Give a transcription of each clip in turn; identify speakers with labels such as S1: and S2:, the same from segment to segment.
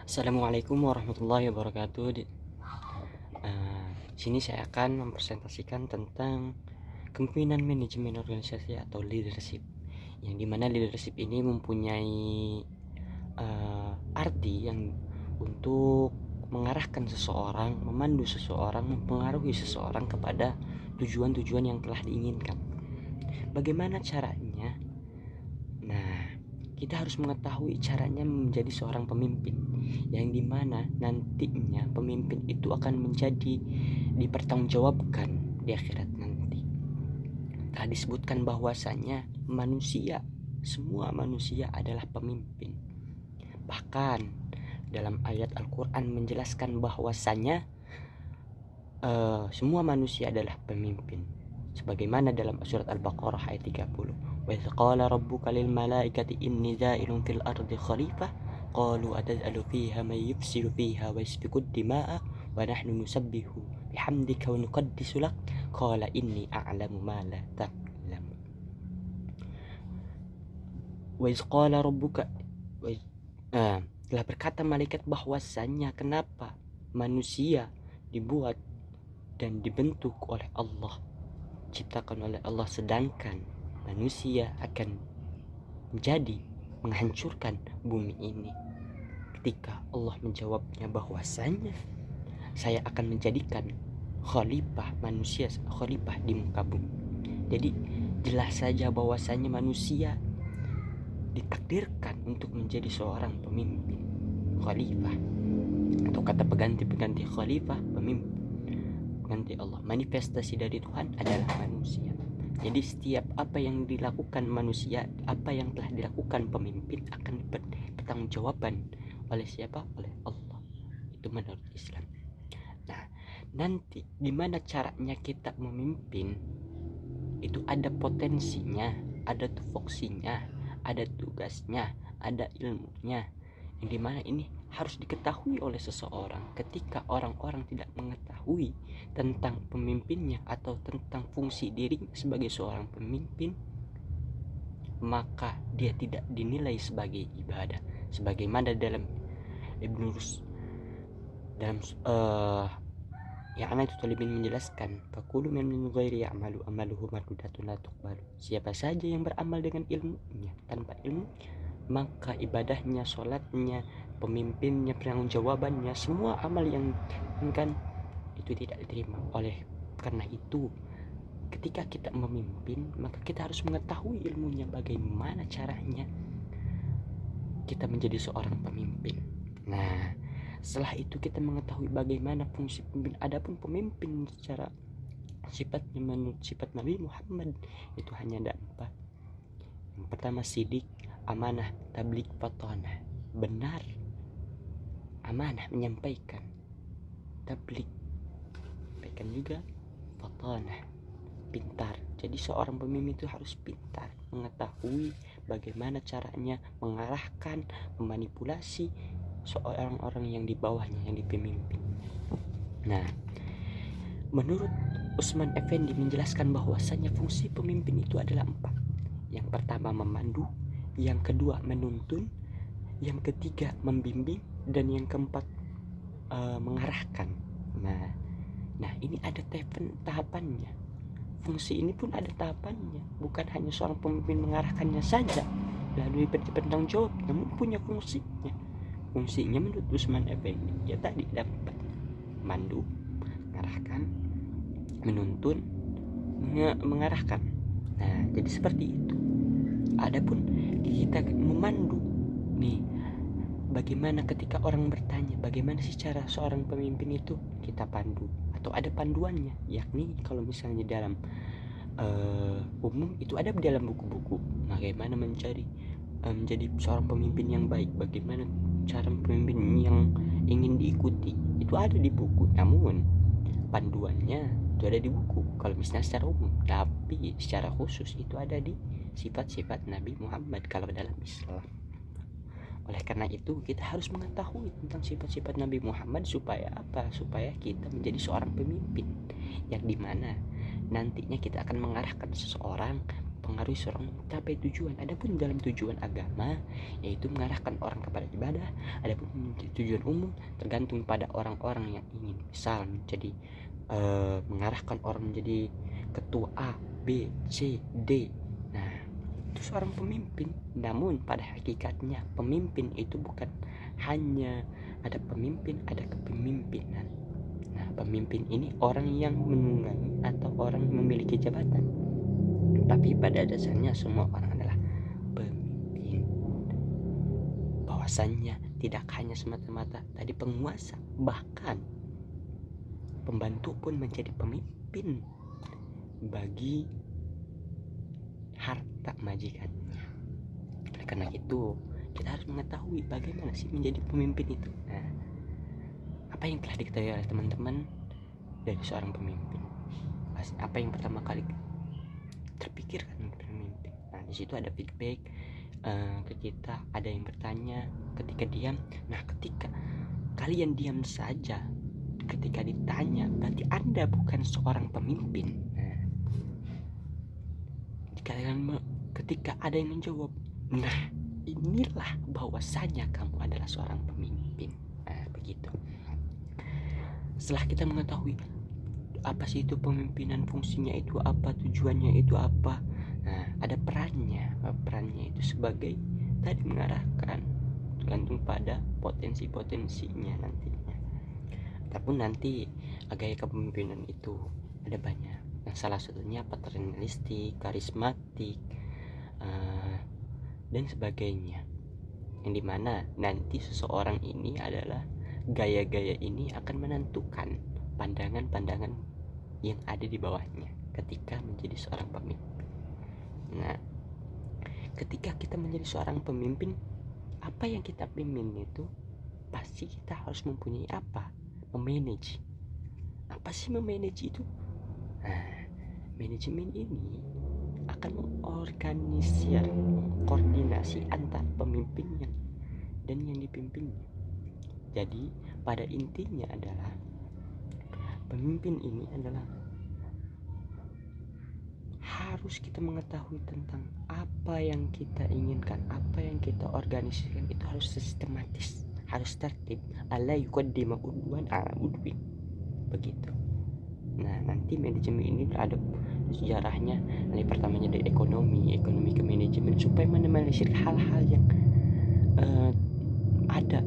S1: Assalamualaikum warahmatullahi wabarakatuh. Sini saya akan mempresentasikan tentang kepemimpinan manajemen organisasi atau leadership, yang dimana leadership ini mempunyai arti yang untuk mengarahkan seseorang, memandu seseorang, mempengaruhi seseorang kepada tujuan-tujuan yang telah diinginkan. Bagaimana caranya? Nah, kita harus mengetahui caranya menjadi seorang pemimpin, yang dimana nantinya pemimpin itu akan menjadi dipertanggungjawabkan di akhirat nanti. Telah disebutkan bahwasanya semua manusia adalah pemimpin. Bahkan dalam ayat Al-Quran menjelaskan bahwasanya semua manusia adalah pemimpin, sebagaimana dalam surat Al-Baqarah ayat 30. Wa idz qala rabbuka lil malaikati inni ja'ilun fil ardi khalifah qalu ataj'alu fiha man yufsidu fiha wa yasfiku ad-dima'a wa nahnu nusabbihu bihamdika wa nuqaddisu lak qala inni a'lamu ma la ta'lamun. Wa idz qala rabbuka telah berkata malaikat bahwasanya kenapa manusia dibuat dan dibentuk oleh Allah, diciptakan oleh Allah, sedangkan manusia akan menjadi menghancurkan bumi ini. Ketika Allah menjawabnya bahwasanya saya akan menjadikan khalifah manusia, khalifah di muka bumi. Jadi jelas saja bahwasanya manusia ditakdirkan untuk menjadi seorang pemimpin, khalifah, atau kata pengganti khalifah, pemimpin. Nanti Allah, manifestasi dari Tuhan adalah manusia. Jadi setiap apa yang dilakukan manusia, apa yang telah dilakukan pemimpin akan bertanggungjawaban oleh siapa? Oleh Allah. Itu menurut Islam. Nah, nanti gimana caranya kita memimpin? Itu ada potensinya, ada tupoksinya, ada tugasnya, ada ilmunya, yang dimana ini harus diketahui oleh seseorang. Ketika orang-orang tidak mengetahui tentang pemimpinnya atau tentang fungsi dirinya sebagai seorang pemimpin, maka dia tidak dinilai sebagai ibadah. Sebagaimana dalam Ibnu Rus dalam yang itu Talibin menjelaskan, faqulu min ghairi ya'malu amaluhu mardudatun la tuqbalu. Siapa saja yang beramal dengan ilmunya, tanpa ilmu maka ibadahnya, sholatnya, pemimpinnya, pertanggungjawabannya, semua amal yang kan itu tidak diterima. Oleh karena itu, ketika kita memimpin, maka kita harus mengetahui ilmunya, bagaimana caranya kita menjadi seorang pemimpin. Nah, setelah itu kita mengetahui bagaimana fungsi pemimpin. Adapun pemimpin secara sifatnya menurut sifat Nabi Muhammad itu hanya ada 4. Yang pertama sidik, amanah, tabligh, fatanah. Benar, amanah, menyampaikan, tabligh, sampaikan juga, fatanah, pintar. Jadi seorang pemimpin itu harus pintar, mengetahui bagaimana caranya mengarahkan, memanipulasi orang-orang yang di bawahnya, yang dipimpin. Nah, menurut Utsman Effendi menjelaskan bahwasanya fungsi pemimpin itu adalah 4. Yang pertama memandu, yang kedua menuntun, yang ketiga membimbing, dan yang keempat mengarahkan. Nah ini ada tahapannya. Fungsi ini pun ada tahapannya. Bukan hanya seorang pemimpin mengarahkannya saja lalu bertanggung jawab, namun punya fungsinya. Fungsinya menurut Utsman Effendi ya tadi dapat mandu, mengarahkan, menuntun, mengarahkan. Nah jadi seperti itu. Adapun kita memandu nih, bagaimana ketika orang bertanya bagaimana sih cara seorang pemimpin itu, kita pandu atau ada panduannya, yakni kalau misalnya dalam umum itu ada di dalam buku-buku bagaimana menjadi seorang pemimpin yang baik, bagaimana cara pemimpin yang ingin diikuti, itu ada di buku, namun panduannya itu ada di buku kalau misalnya secara umum, tapi secara khusus itu ada di sifat-sifat Nabi Muhammad kalau dalam Islam. Oleh karena itu kita harus mengetahui tentang sifat-sifat Nabi Muhammad supaya apa? Supaya kita menjadi seorang pemimpin yang dimana nantinya kita akan mengarahkan seseorang, mempengaruhi seorang mencapai tujuan. Adapun dalam tujuan agama yaitu mengarahkan orang kepada ibadah. Adapun tujuan umum tergantung pada orang-orang yang ingin misal menjadi mengarahkan orang menjadi ketua A, B, C, D. Nah, itu seorang pemimpin. Namun pada hakikatnya pemimpin itu bukan hanya ada pemimpin, ada kepemimpinan. Nah, pemimpin ini orang yang menunggangi atau orang yang memiliki jabatan. Tapi pada dasarnya semua orang adalah pemimpin. Bahwasannya tidak hanya semata-mata tadi penguasa, bahkan pembantu pun menjadi pemimpin bagi harta majikannya. Karena itu kita harus mengetahui bagaimana sih menjadi pemimpin itu. Nah, apa yang telah diketahui oleh teman-teman dari seorang pemimpin? Apa yang pertama kali terpikirkan pemimpin? Nah, di situ ada feedback ke kita, ada yang bertanya ketika diam. Nah, ketika kalian diam saja ketika ditanya, berarti Anda bukan seorang pemimpin. Nah, ketika ada yang menjawab, nah inilah bahwasanya kamu adalah seorang pemimpin. Nah, begitu. Setelah kita mengetahui apa sih itu pemimpinan, fungsinya itu apa, tujuannya itu apa. Nah, ada perannya. Perannya itu sebagai tadi mengarahkan, tergantung pada potensi-potensinya nantinya. Tapi nanti gaya kepemimpinan itu ada banyak. Yang salah satunya paternalistik, karismatik, dan sebagainya. Yang dimana nanti seseorang ini adalah gaya-gaya ini akan menentukan pandangan-pandangan yang ada di bawahnya ketika menjadi seorang pemimpin. Nah, ketika kita menjadi seorang pemimpin, apa yang kita pimpin itu pasti kita harus mempunyai apa? Memanage. Apa sih memanage itu? Nah, manajemen ini akan mengorganisir koordinasi antar pemimpinnya dan yang dipimpinnya. Jadi pada intinya adalah pemimpin ini adalah harus kita mengetahui tentang apa yang kita inginkan, apa yang kita organisasikan itu harus sistematis, harus tertib. Alla yuqaddima udwan ala udwin. Begitu. Nah, nanti manajemen ini ada sejarahnya. Nanti pertamanya dari ekonomi ke manajemen supaya meminimalisir hal-hal yang ada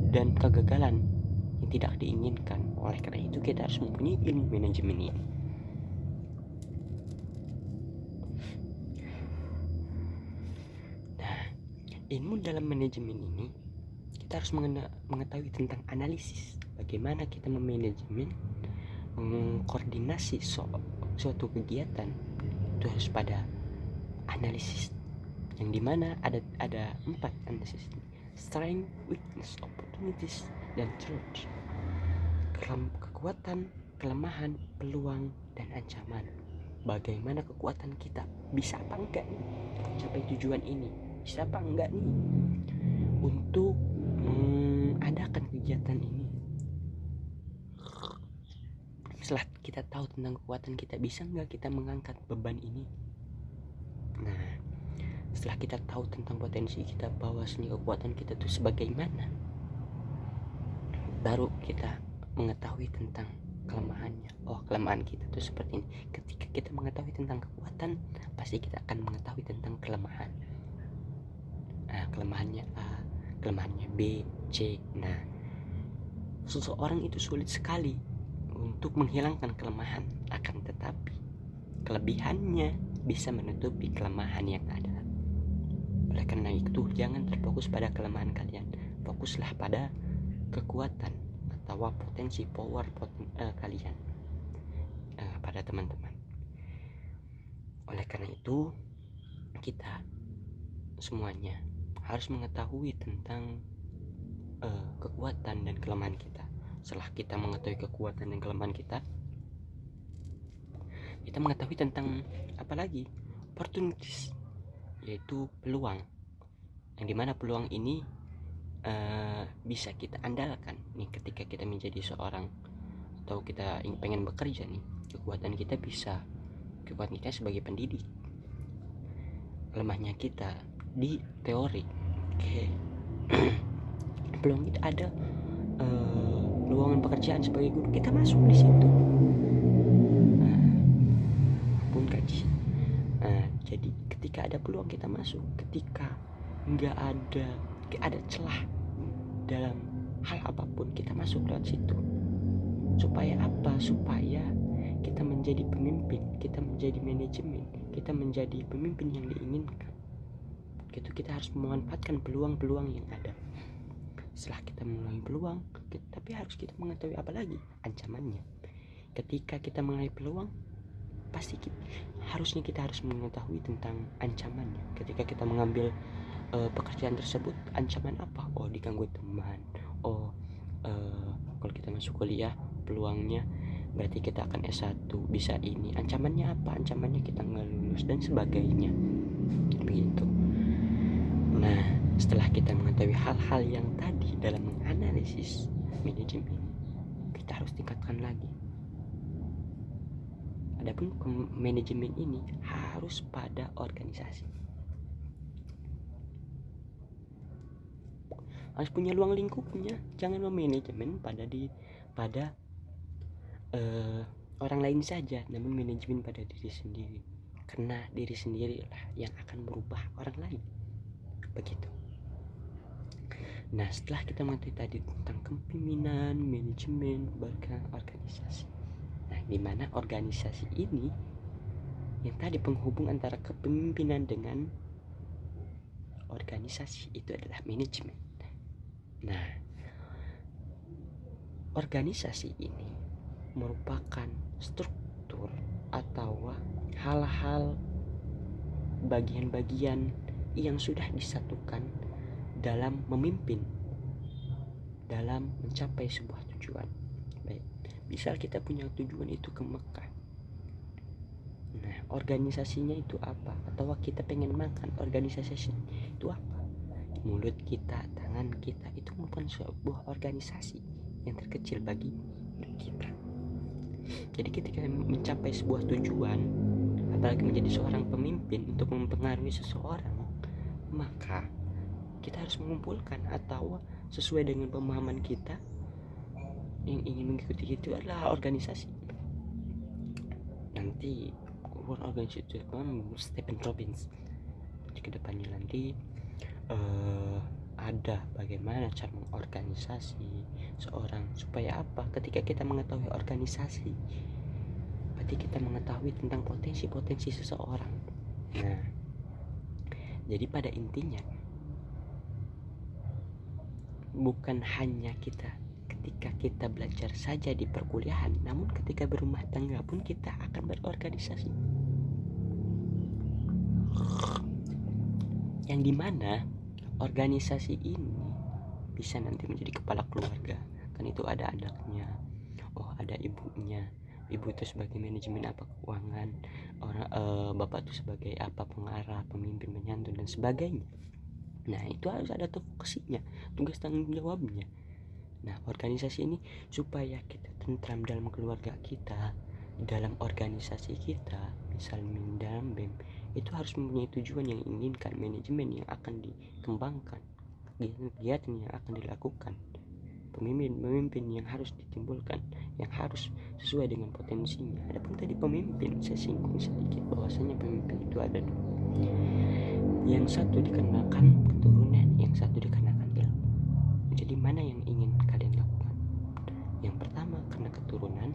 S1: dan kegagalan yang tidak diinginkan. Oleh karena itu kita harus mempunyai ilmu manajemen ini. Nah, ilmu dalam manajemen ini kita harus mengetahui tentang analisis. Bagaimana kita memanajemen, mengkoordinasi suatu kegiatan itu harus pada analisis, yang dimana ada 4 analisis: strength, weakness, opportunities, dan threats. Kekuatan, kelemahan, peluang, dan ancaman. Bagaimana kekuatan kita, bisa apa enggak nih capai tujuan ini, bisa apa enggak nih untuk mengadakan kegiatan ini. Setelah kita tahu tentang kekuatan kita, bisa enggak kita mengangkat beban ini. Nah, setelah kita tahu tentang potensi kita, bahwasanya kekuatan kita itu sebagaimana, baru kita mengetahui tentang kelemahannya. Oh, kelemahan kita itu seperti ini. Ketika kita mengetahui tentang kekuatan, pasti kita akan mengetahui tentang kelemahan. Nah, kelemahannya A, kelemahannya B, C. Nah, seseorang itu sulit sekali untuk menghilangkan kelemahan, akan tetapi kelebihannya bisa menutupi kelemahan yang ada. Oleh karena itu, jangan terfokus pada kelemahan kalian, fokuslah pada kekuatan atau potensi kalian pada teman-teman. Oleh karena itu, kita semuanya harus mengetahui tentang kekuatan dan kelemahan kita. Setelah kita mengetahui kekuatan dan kelemahan kita mengetahui tentang apa lagi? Opportunities, yaitu peluang. Yang dimana peluang ini bisa kita andalkan nih ketika kita menjadi seorang atau kita pengen bekerja nih. Kekuatan kita sebagai pendidik, lemahnya kita di teori. Oke. Peluang kita ada, lowongan pekerjaan sebagai guru, kita masuk di situ. Pun gaji. Jadi ketika ada peluang kita masuk, ketika nggak ada celah dalam hal apapun, kita masuk lewat situ. Supaya apa? Supaya kita menjadi pemimpin, kita menjadi manajemen, kita menjadi pemimpin yang diinginkan. Gitu, kita harus memanfaatkan peluang-peluang yang ada. Setelah kita mengalami peluang, tapi harus kita mengetahui apa lagi ancamannya. Ketika kita mengalami peluang, pasti harusnya kita harus mengetahui tentang ancamannya. Ketika kita mengambil pekerjaan tersebut, ancaman apa? Oh, diganggu teman. Oh, kalau kita masuk kuliah, peluangnya berarti kita akan S1, bisa ini. Ancamannya apa? Ancamannya kita nggak lulus dan sebagainya. Begitu. Nah, setelah kita mengetahui hal-hal yang tadi dalam menganalisis manajemen, kita harus tingkatkan lagi. Adapun manajemen ini harus pada organisasi. Harus punya ruang lingkupnya, jangan memanajemen pada orang lain saja, namun manajemen pada diri sendiri. Karena diri sendirilah yang akan merubah orang lain. Begitu. Nah, setelah kita mengetahui tadi tentang kepemimpinan, manajemen, bahkan organisasi. Nah, di mana organisasi ini yang tadi penghubung antara kepemimpinan dengan organisasi itu adalah manajemen. Nah, organisasi ini merupakan struktur atau hal-hal bagian-bagian yang sudah disatukan dalam memimpin, dalam mencapai sebuah tujuan. Baik, misal kita punya tujuan itu ke Mekah. Nah, organisasinya itu apa? Atau kita pengen makan, organisasinya itu apa? Mulut kita, tangan kita, itu merupakan sebuah organisasi yang terkecil bagi kita. Jadi ketika mencapai sebuah tujuan, apalagi menjadi seorang pemimpin untuk mempengaruhi seseorang, maka kita harus mengumpulkan atau sesuai dengan pemahaman kita yang ingin mengikuti itu adalah organisasi. Nanti organisasi itu Stephen Robbins di kedepannya nanti ada bagaimana cara mengorganisasi seorang, supaya apa? Ketika kita mengetahui organisasi, berarti kita mengetahui tentang potensi-potensi seseorang. Nah, jadi pada intinya bukan hanya kita ketika kita belajar saja di perkuliahan, namun ketika berumah tangga pun kita akan berorganisasi. Yang dimana organisasi ini bisa nanti menjadi kepala keluarga, kan itu ada anaknya, oh ada ibunya, ibu itu sebagai manajemen apa keuangan, orang bapak itu sebagai apa pengarah, pemimpin, penyantun dan sebagainya. Nah, itu harus ada tupoksinya, tugas tanggung jawabnya. Nah, organisasi ini supaya kita tentram dalam keluarga kita, dalam organisasi kita, misalnya dalam BEM, itu harus mempunyai tujuan yang diinginkan, manajemen yang akan dikembangkan, kegiatan yang akan dilakukan, pemimpin yang harus ditimbulkan, yang harus sesuai dengan potensinya. Adapun tadi pemimpin, saya singgung sedikit bahwasanya pemimpin itu ada dua. Yang satu dikarenakan keturunan, yang satu dikarenakan ilmu. Jadi mana yang ingin kalian lakukan? Yang pertama karena keturunan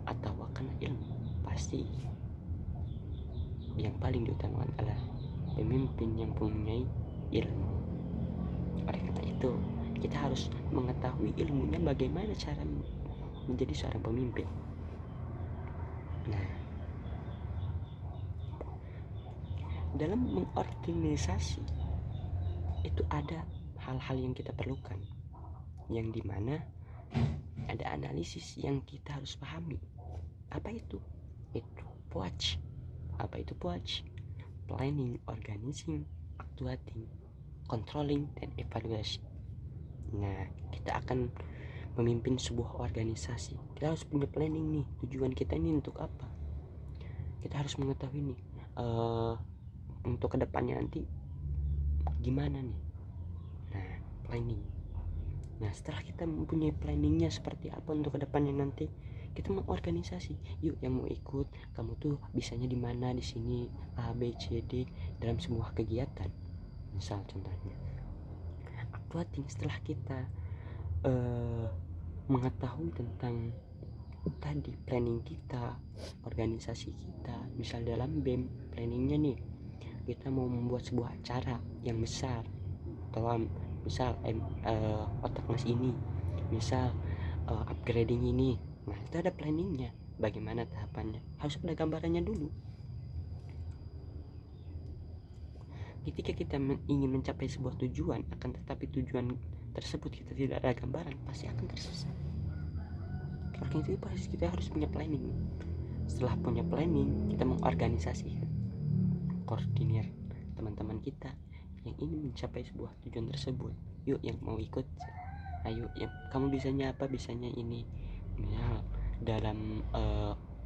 S1: atau karena ilmu? Pasti yang paling diutamakan adalah pemimpin yang mempunyai ilmu. Oleh karena itu, kita harus mengetahui ilmunya bagaimana cara menjadi seorang pemimpin. Nah, dalam mengorganisasi itu ada hal-hal yang kita perlukan, yang dimana ada analisis yang kita harus pahami. Apa itu? Itu POAC. Apa itu POAC? Planning, organizing, actuating, controlling, dan evaluasi. Nah, kita akan memimpin sebuah organisasi. Kita harus punya planning nih, tujuan kita ini untuk apa? Kita harus mengetahui nih untuk kedepannya nanti gimana nih. Nah, planning. Nah, setelah kita mempunyai planningnya seperti apa untuk kedepannya nanti, kita mau organisasi. Yuk yang mau ikut, kamu tuh bisanya di mana, di sini A B C D dalam sebuah kegiatan. Misal contohnya uploading. Setelah kita mengetahui tentang tadi planning kita, organisasi kita, misal dalam BEM planningnya nih, kita mau membuat sebuah acara yang besar, atau misal otak mas ini, misal upgrading ini. Nah, itu ada planningnya, bagaimana tahapannya, harus ada gambarannya dulu. Ketika kita ingin mencapai sebuah tujuan, akan tetapi tujuan tersebut kita tidak ada gambaran, pasti akan tersesat. Karena itu pasti kita harus punya planning. Setelah punya planning, kita mengorganisasikan, koordinir teman-teman kita yang ingin mencapai sebuah tujuan tersebut. Yuk yang mau ikut, ayo yang kamu bisanya apa, bisanya ini. Misal dalam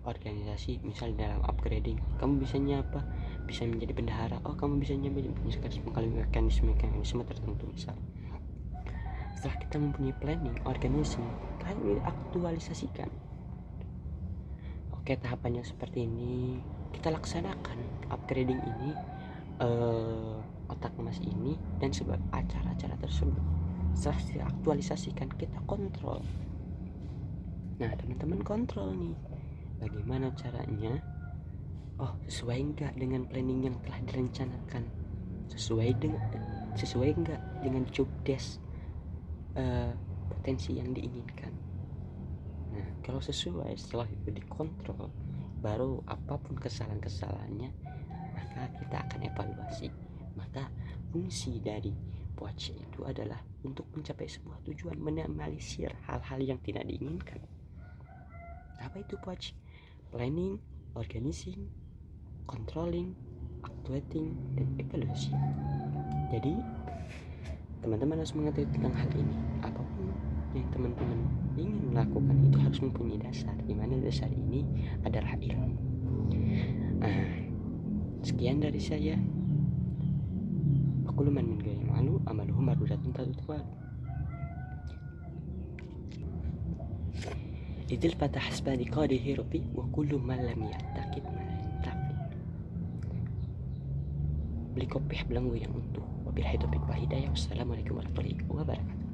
S1: organisasi, misal dalam upgrading, kamu bisanya apa, bisa menjadi bendahara. Oh, kamu bisanya mekanisme tertentu. Misal setelah kita mempunyai planning, organisasi, lalu aktualisasikan. Oke, tahapannya seperti ini, kita laksanakan upgrading ini, otak emas ini, dan sebab acara-acara tersebut. Setelah diaktualisasikan, kita kontrol. Nah, teman-teman kontrol nih, bagaimana caranya. Oh, sesuai enggak dengan planning yang telah direncanakan, sesuai enggak dengan job desk, potensi yang diinginkan. Nah, kalau sesuai, setelah itu dikontrol, baru apapun kesalahan-kesalahannya, maka kita akan evaluasi. Maka fungsi dari Puaci itu adalah untuk mencapai sebuah tujuan, meminimalisir hal-hal yang tidak diinginkan. Apa itu Puaci? Planning, organizing, controlling, actuating, dan evaluasi. Jadi teman-teman harus mengetahui tentang hal ini. Apapun yang teman-teman ingin melakukan itu harus mempunyai dasar, di mana dasar ini adalah ilmu. Sekian dari saya. Aku luman min ghairi malu amaluhu marudatun tatutual. Idil fatah hasbani qadihi rabbi wa kullu man lam ya'taqid malafi. Beli kopi belanggu yang utuh. Wabillahi taufiq wal hidayah. Wassalamualaikum warahmatullahi wabarakatuh.